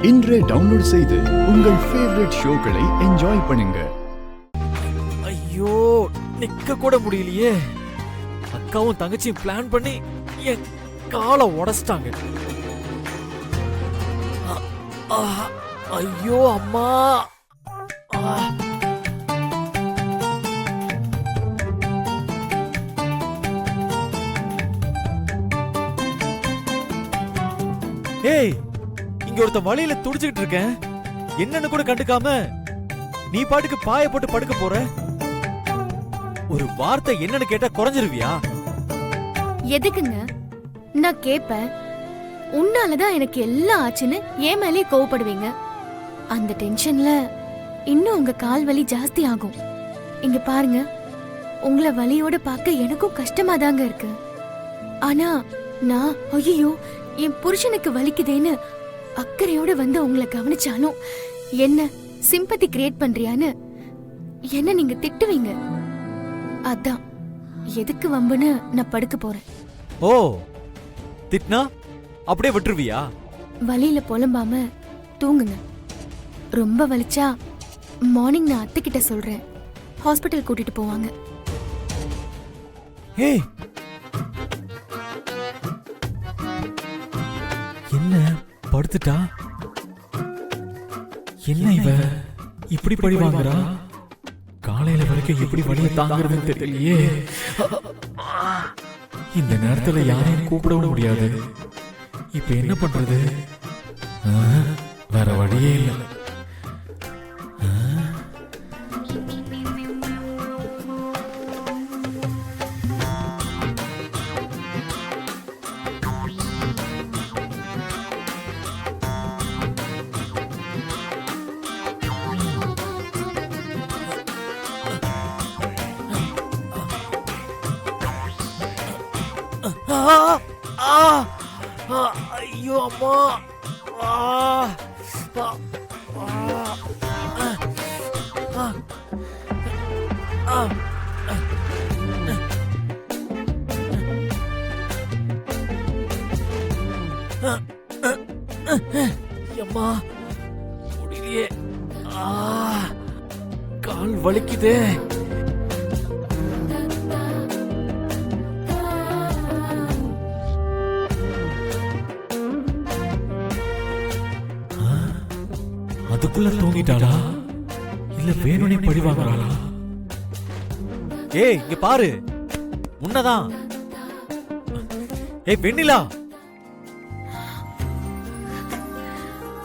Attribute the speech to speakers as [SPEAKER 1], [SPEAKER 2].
[SPEAKER 1] இன்றே டவுன்லோட் செய்து உங்கள் ஃபேவரட் ஷோக்களை என்ஜாய் பண்ணுங்க.
[SPEAKER 2] ஐயோ, நிக்க கூட முடியலையே. அக்காவும் தங்கச்சியும் பிளான் பண்ணி என் காலை உடைச்சிட்டாங்க. ஐயோ அம்மா. ஏய், இங்க ஒருத்த வழியில துடிச்சுக்கிட்டு இருக்கேன். என்னன்னு கூட கண்டுக்காம நீ பாட்டுக்கு பாய போட்டு படுக்க போற. ஒரு வார்த்தை என்னன்னு கேட்டா குறைஞ்சிருவியா?
[SPEAKER 3] எதுக்குங்க நான் கேப்பேன். உன்னாலதான் எனக்கு எல்லாம் ஆச்சுன்னு ஏன் மேலே கோவப்படுவீங்க. அந்த டென்ஷன்ல இன்னும் உங்க கால் வலி ஜாஸ்தி ஆகும். இங்க பாருங்க, உங்களை வலியோட பார்க்க எனக்கும் கஷ்டமா தாங்க இருக்கு. ஆனா நான் ஐயோ என் புருஷனுக்கு வலிக்குதேன்னு அக்கறையோட வந்து உங்களை கவனிச்சாலும் என்ன சிம்பத்தி கிரியேட் பண்றியான்னு என்ன நீங்க திட்டுவீங்க. அதான் எதுக்கு வம்புன்னு நான் படுக்க போறேன்.
[SPEAKER 2] ஓ, திட்னா அப்படியே விட்டுருவியா?
[SPEAKER 3] வலியில புலம்பாம தூங்குங்க. ரொம்ப வலிச்சா மார்னிங் நான் அத்தை கிட்ட சொல்றேன், ஹாஸ்பிட்டல் கூட்டிட்டு போவாங்க.
[SPEAKER 2] ஏய், என்ன படுத்துட்டா? என்ன இவ இப்படி பழி வாங்குறா? காலையில வரைக்கும் எப்படி வலியை தாங்குறதுன்னு தெரியலையே. இந்த நேரத்துல யாரையும் கூப்பிடவும் முடியாது. இப்ப என்ன பண்றது? வேற வழியே இல்லை. ஐயோ அம்மா. அம்மா முடியலையே. கால் வலிக்குதே. அதுக்குள்ள தூங்கிட்டாளா இல்ல வேணுனே பழி வாங்குறாளா? ஏய், இங்க பாரு, உன்னதான். ஏய் வெண்ணிலா,